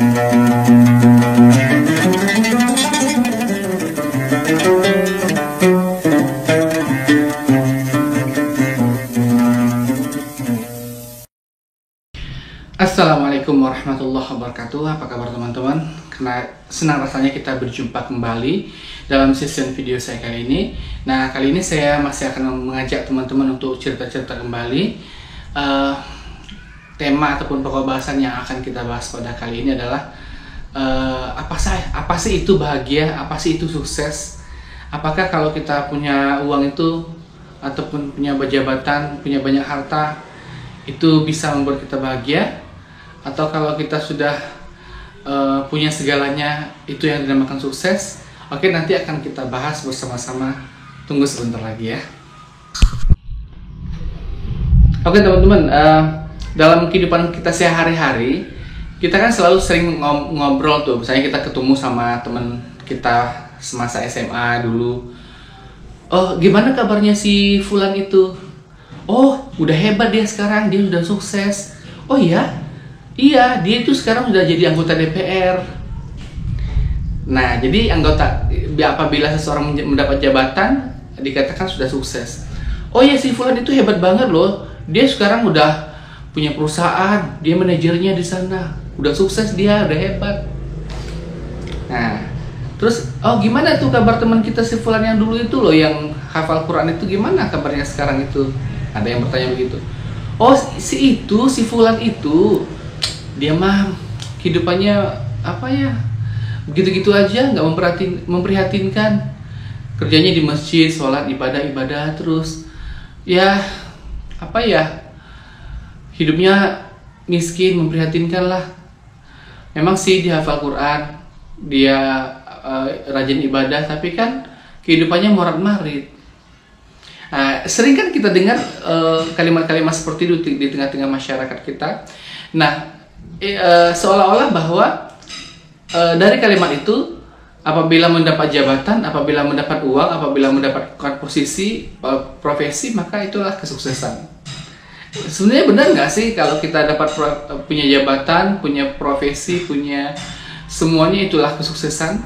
Assalamualaikum warahmatullahi wabarakatuh. Apa kabar teman-teman? Karena senang rasanya kita berjumpa kembali dalam sesi video saya kali ini. Nah, kali ini saya masih akan mengajak teman-teman untuk cerita-cerita kembali. Tema ataupun pokok bahasan yang akan kita bahas pada kali ini adalah apa sih itu bahagia? Apa sih itu sukses? Apakah kalau kita punya uang itu ataupun punya jabatan, punya banyak harta, itu bisa membuat kita bahagia? Atau kalau kita sudah punya segalanya, itu yang dinamakan sukses? Oke, nanti akan kita bahas bersama-sama. Tunggu sebentar lagi ya. Oke teman-teman, dalam kehidupan kita sehari-hari, kita kan selalu sering ngobrol tuh. Misalnya kita ketemu sama teman kita semasa SMA dulu. Oh, gimana kabarnya si Fulan itu? Oh, udah hebat dia sekarang, dia sudah sukses. Oh iya? Iya, dia itu sekarang sudah jadi anggota DPR. Nah, jadi apabila seseorang mendapat jabatan, dikatakan sudah sukses. Oh iya, si Fulan itu hebat banget loh. Dia sekarang udah punya perusahaan, dia manajernya di sana. Udah sukses dia, udah hebat. Nah, terus, oh gimana tuh kabar teman kita si Fulan yang dulu itu loh, yang hafal Quran itu, gimana kabarnya sekarang itu? Ada yang bertanya begitu. Oh, si Fulan itu, dia mah kehidupannya apa ya, begitu-gitu aja, nggak memprihatinkan. Kerjanya di masjid, sholat, ibadah terus. Ya, apa ya, hidupnya miskin, memprihatinkan lah. Memang sih dia hafal Quran, dia rajin ibadah, tapi kan kehidupannya morat-marit. Nah, sering kan kita dengar kalimat-kalimat seperti itu di tengah-tengah masyarakat kita. Nah, seolah-olah bahwa dari kalimat itu, apabila mendapat jabatan, apabila mendapat uang, apabila mendapatkan posisi, profesi, maka itulah kesuksesan. Sebenarnya benar nggak sih kalau kita dapat punya jabatan, punya profesi, punya semuanya itulah kesuksesan?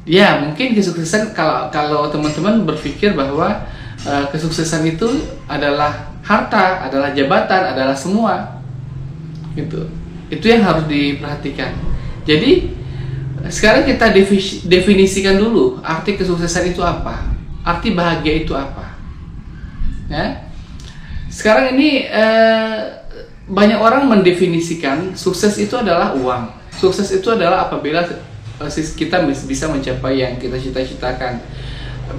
Ya, mungkin kesuksesan kalau teman-teman berpikir bahwa kesuksesan itu adalah harta, adalah jabatan, adalah semua. Gitu. Itu yang harus diperhatikan. Jadi sekarang kita definisikan dulu arti kesuksesan itu apa, arti bahagia itu apa. Ya. Sekarang ini banyak orang mendefinisikan sukses itu adalah uang. Sukses itu adalah apabila kita bisa mencapai yang kita cita-citakan,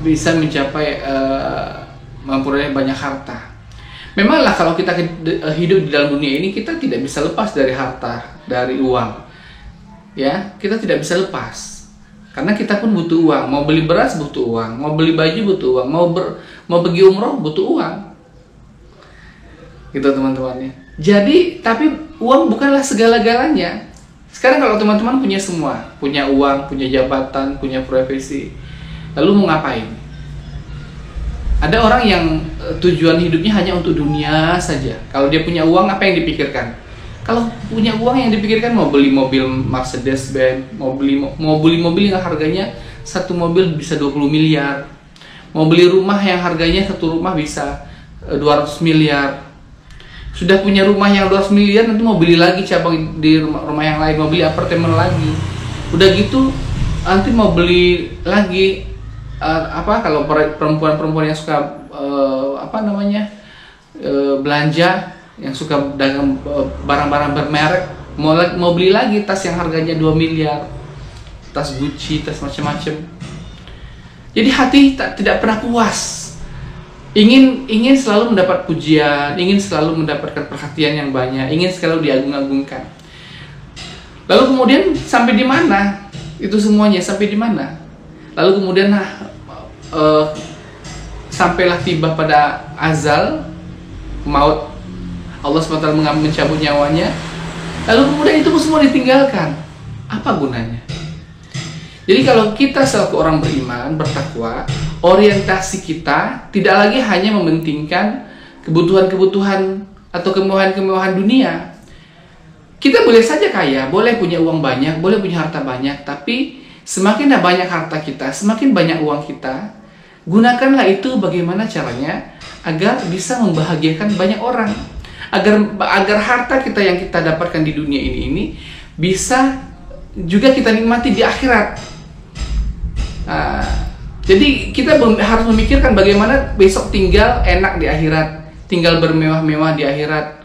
bisa mencapai memperoleh banyak harta. Memanglah kalau kita hidup di dalam dunia ini, kita tidak bisa lepas dari harta, dari uang. Ya, kita tidak bisa lepas. Karena kita pun butuh uang. Mau beli beras butuh uang, mau beli baju butuh uang, mau pergi umroh butuh uang. Gitu teman-teman ya. Jadi, tapi uang bukanlah segala-galanya. Sekarang kalau teman-teman punya semua, punya uang, punya jabatan, punya profesi, lalu mau ngapain? Ada orang yang tujuan hidupnya hanya untuk dunia saja. Kalau dia punya uang, apa yang dipikirkan? Kalau punya uang, yang dipikirkan mau beli mobil Mercedes-Benz, mau beli mobil yang harganya satu mobil bisa 20 miliar. Mau beli rumah yang harganya satu rumah bisa 200 miliar. Sudah punya rumah yang 200 miliar, nanti mau beli lagi cabang di rumah yang lain, mau beli apartemen lagi. Udah gitu nanti mau beli lagi kalau perempuan-perempuan yang suka belanja, yang suka dagang barang-barang bermerek, mau beli lagi tas yang harganya 2 miliar, tas Gucci, tas macam-macam. Jadi hati tidak pernah puas, ingin selalu mendapat pujian, ingin selalu mendapatkan perhatian yang banyak, ingin selalu diagung-agungkan. Lalu kemudian sampai di mana itu semuanya, sampai di mana? Lalu kemudian sampailah tiba pada azal, maut, Allah SWT mencabut nyawanya. Lalu kemudian itu semua ditinggalkan. Apa gunanya? Jadi kalau kita selaku orang beriman, bertakwa, orientasi kita tidak lagi hanya mementingkan kebutuhan-kebutuhan atau kemewahan-kemewahan dunia. Kita Kita boleh saja kaya, boleh punya uang banyak, boleh punya harta banyak, tapi semakin banyak harta kita, semakin banyak uang kita, gunakanlah itu bagaimana caranya agar bisa membahagiakan banyak orang. Agar harta kita yang kita dapatkan di dunia ini bisa juga kita nikmati di akhirat. Jadi kita harus memikirkan bagaimana besok tinggal enak di akhirat, tinggal bermewah-mewah di akhirat.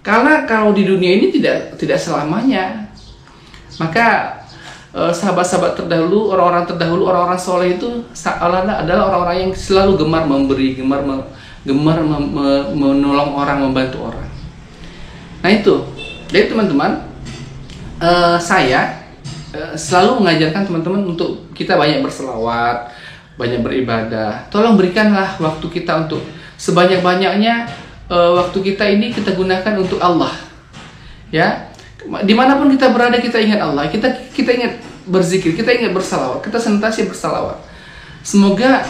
Karena kalau di dunia ini tidak selamanya. Maka sahabat-sahabat terdahulu, orang-orang terdahulu, orang-orang soleh itu adalah orang-orang yang selalu gemar memberi, gemar menolong orang, membantu orang. Nah itu, jadi teman-teman, saya selalu mengajarkan teman-teman untuk kita banyak berselawat, banyak beribadah. Tolong berikanlah waktu kita untuk sebanyak-banyaknya. Waktu kita ini kita gunakan untuk Allah, ya. Dimanapun kita berada kita ingat Allah, kita ingat berzikir, kita ingat bersalawat, kita senantiasa bersalawat. Semoga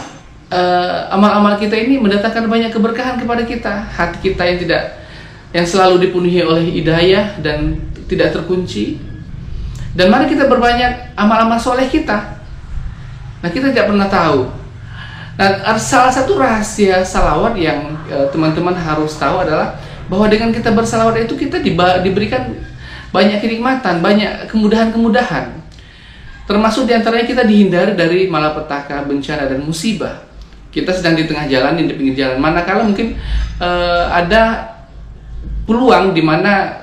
amal-amal kita ini mendatangkan banyak keberkahan kepada kita, hati kita yang selalu dipenuhi oleh hidayah dan tidak terkunci. Dan mari kita berbanyak amal-amal soleh kita. Nah, kita tidak pernah tahu. Nah, salah satu rahasia salawat yang teman-teman harus tahu adalah bahwa dengan kita bersalawat itu kita diberikan banyak kenikmatan, banyak kemudahan-kemudahan. Termasuk diantaranya kita dihindari dari malapetaka, bencana, dan musibah. Kita sedang di tengah jalan, di pinggir jalan. Manakala mungkin ada peluang di mana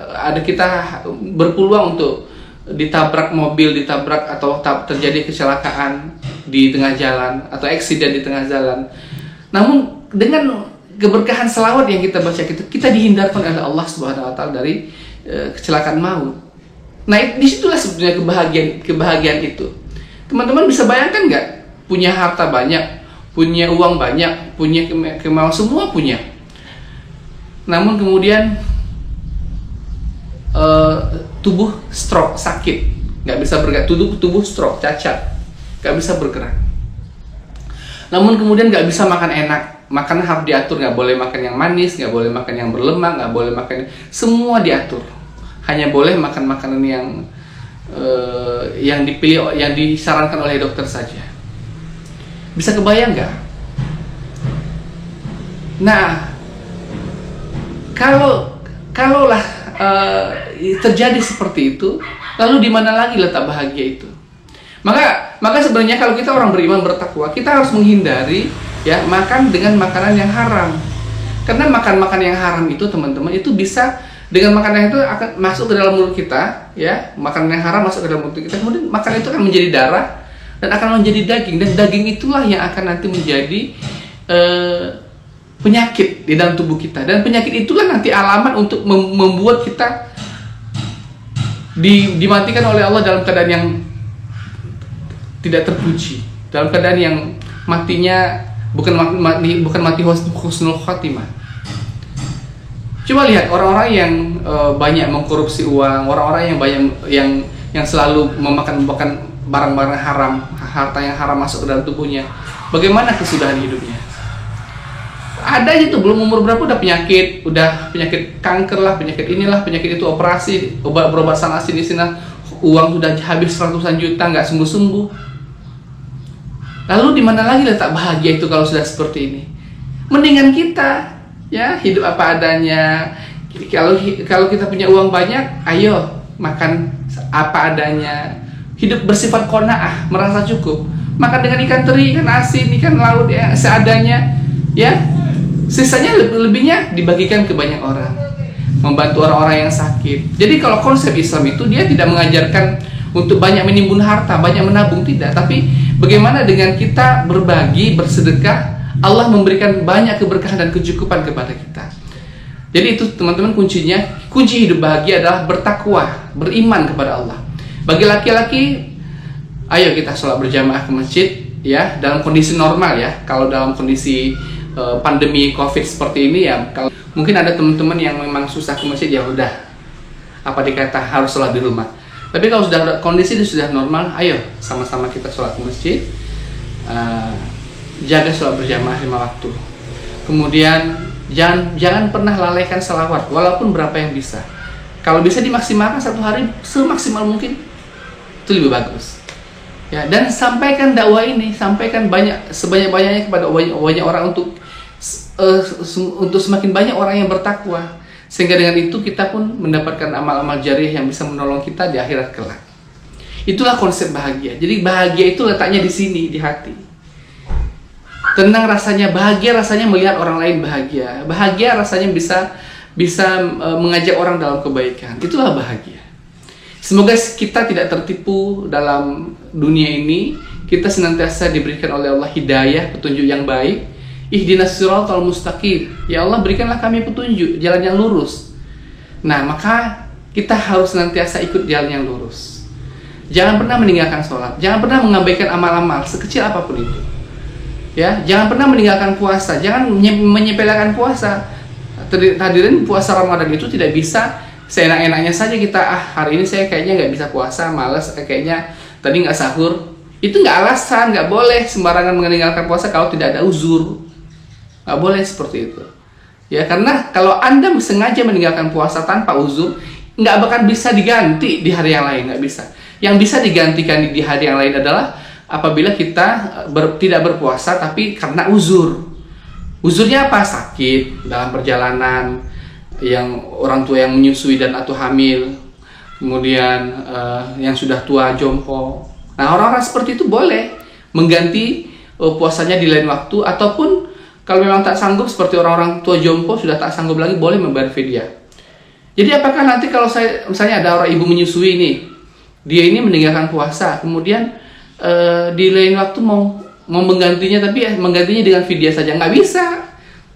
kita berpeluang untuk ditabrak mobil, atau terjadi kecelakaan di tengah jalan atau eksiden di tengah jalan. Namun dengan keberkahan selawat yang kita baca, kita dihindarkan oleh Allah Subhanahu wa taala dari kecelakaan maut. Nah, disitulah sebenarnya kebahagiaan itu. Teman-teman bisa bayangkan nggak? Punya harta banyak, punya uang banyak, punya kemewahan, semua punya. Namun kemudian tubuh stroke, sakit, nggak bisa bergerak, tubuh stroke, cacat, nggak bisa bergerak. Namun kemudian nggak bisa makan enak, makanan harus diatur, nggak boleh makan yang manis, nggak boleh makan yang berlemak, nggak boleh makan, semua diatur. Hanya boleh makan makanan yang dipilih, yang disarankan oleh dokter saja. Bisa kebayang nggak? Nah, kalaulah terjadi seperti itu, lalu di mana lagi letak bahagia itu? Maka sebenarnya kalau kita orang beriman, bertakwa, kita harus menghindari ya makan dengan makanan yang haram. Karena makan yang haram itu, teman-teman, itu bisa dengan makanan itu akan masuk ke dalam mulut kita, ya. Makanan yang haram masuk ke dalam mulut kita, kemudian makanan itu akan menjadi darah dan akan menjadi daging, dan daging itulah yang akan nanti menjadi penyakit di dalam tubuh kita, dan penyakit itulah nanti alamat untuk membuat kita dimatikan oleh Allah dalam keadaan yang tidak terpuji, dalam keadaan yang matinya bukan mati husnul khotimah. Coba lihat orang-orang yang banyak mengkorupsi uang, orang-orang yang banyak yang selalu memakan barang-barang haram, harta yang haram masuk ke dalam tubuhnya. Bagaimana kesudahan hidupnya? Ada itu belum umur berapa udah penyakit kanker lah, penyakit inilah, penyakit itu, operasi, berobat sana sini, uang sudah habis ratusan juta nggak sembuh-sembuh. Lalu di mana lagi letak bahagia itu kalau sudah seperti ini? Mendingan kita ya hidup apa adanya. Kalau kita punya uang banyak, ayo makan apa adanya. Hidup bersifat qanaah, merasa cukup. Makan dengan ikan teri, ikan asin, ikan laut ya seadanya, ya. Sisanya lebihnya dibagikan ke banyak orang, membantu orang-orang yang sakit. Jadi kalau konsep Islam itu dia tidak mengajarkan untuk banyak menimbun harta, banyak menabung, tidak. Tapi bagaimana dengan kita berbagi, bersedekah, Allah memberikan banyak keberkahan dan kecukupan kepada kita. Jadi itu teman-teman kuncinya, kunci hidup bahagia adalah bertakwa, beriman kepada Allah. Bagi laki-laki, ayo kita sholat berjamaah ke masjid, ya, dalam kondisi normal ya. Kalau dalam kondisi pandemi COVID seperti ini ya, kalau mungkin ada teman-teman yang memang susah ke masjid, ya udah, apa dikata harus sholat di rumah. Tapi kalau sudah kondisi sudah normal, ayo sama-sama kita sholat ke masjid, jaga sholat berjamaah 5 waktu. Kemudian jangan pernah lalaikan selawat, walaupun berapa yang bisa. Kalau bisa dimaksimalkan satu hari semaksimal mungkin, itu lebih bagus. Ya, dan sampaikan dakwah ini, sampaikan sebanyak-banyaknya kepada banyak orang untuk semakin banyak orang yang bertakwa, sehingga dengan itu kita pun mendapatkan amal-amal jariah yang bisa menolong kita di akhirat kelak. Itulah konsep bahagia. Jadi bahagia itu letaknya di sini, di hati. Tenang rasanya, bahagia rasanya melihat orang lain bahagia. Bahagia rasanya bisa mengajak orang dalam kebaikan. Itulah bahagia. Semoga kita tidak tertipu dalam dunia ini. Kita senantiasa diberikan oleh Allah hidayah, petunjuk yang baik. Ihdinas siratal mustaqim. Ya Allah, berikanlah kami petunjuk, jalan yang lurus. Nah, maka kita harus senantiasa ikut jalan yang lurus. Jangan pernah meninggalkan sholat. Jangan pernah mengabaikan amal-amal sekecil apapun itu. Ya, jangan pernah meninggalkan puasa. Jangan menyepelekan puasa. Hadirin, puasa Ramadan itu tidak bisa seenak-enaknya saja kita, hari ini saya kayaknya nggak bisa puasa, malas, kayaknya tadi nggak sahur. Itu nggak alasan, nggak boleh sembarangan meninggalkan puasa kalau tidak ada uzur. Nggak boleh seperti itu. Ya, karena kalau Anda sengaja meninggalkan puasa tanpa uzur, nggak bakal bisa diganti di hari yang lain, nggak bisa. Yang bisa digantikan di hari yang lain adalah apabila kita tidak berpuasa tapi karena uzur. Uzurnya apa? Sakit dalam perjalanan, yang orang tua yang menyusui dan atau hamil, kemudian yang sudah tua jompo. Nah, orang-orang seperti itu boleh mengganti puasanya di lain waktu, ataupun kalau memang tak sanggup seperti orang-orang tua jompo sudah tak sanggup lagi, boleh membayar fidyah. Jadi apakah nanti kalau misalnya ada orang ibu menyusui nih, dia ini meninggalkan puasa, kemudian di lain waktu mau menggantinya, tapi menggantinya dengan fidyah saja? Nggak bisa.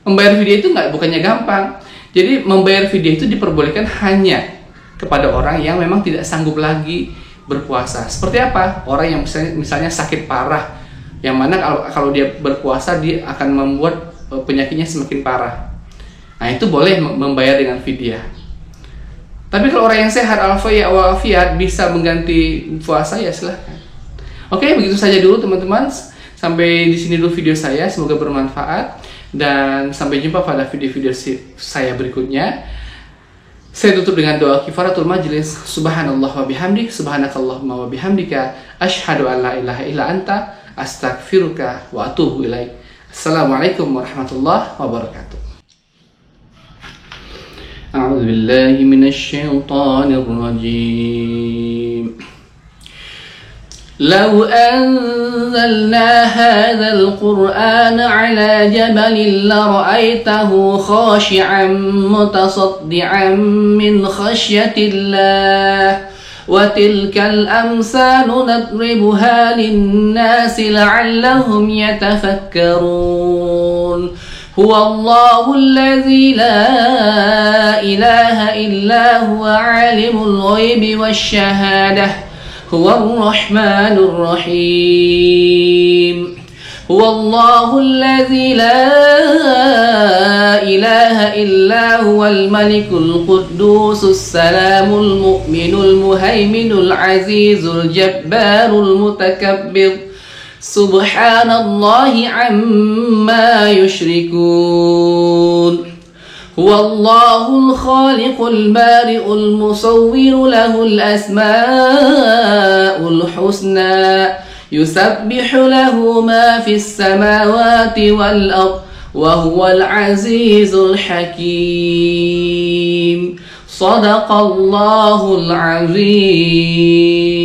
Membayar fidyah itu bukannya gampang. Jadi membayar fidyah itu diperbolehkan hanya kepada orang yang memang tidak sanggup lagi berpuasa. Seperti apa? Orang yang misalnya sakit parah, yang mana kalau dia berpuasa dia akan membuat penyakitnya semakin parah. Nah, itu boleh membayar dengan fidyah. Tapi kalau orang yang sehat walafiat bisa mengganti puasa, ya silahkan. Oke, begitu saja dulu teman-teman. Sampai di sini dulu video saya, semoga bermanfaat. Dan sampai jumpa pada video-video saya berikutnya. Saya tutup dengan doa kifaratul majlis. Subhanallah wa bihamdik, subhanakallahumma wa bihamdika, asyhadu an la ilaha illa anta, astaghfiruka wa atubu ilaik. Assalamualaikum warahmatullahi wabarakatuh. A'udzu billahi minasy syaithanir rajim. لو أنزلنا هذا القرآن على جبل لرأيته خاشعا متصدعا من خشية الله وتلك الأمثال نضربها للناس لعلهم يتفكرون هو الله الذي لا إله إلا هو عالم الغيب والشهادة هو الرحمن الرحيم هو الله الذي لا إله إلا هو الملك القدوس السلام المؤمن المهيمن العزيز الجبار المتكبر سبحان الله عما يشركون هو الله الخالق البارئ المصور له الأسماء الحسنى يسبح له ما في السماوات والأرض وهو العزيز الحكيم صدق الله العظيم.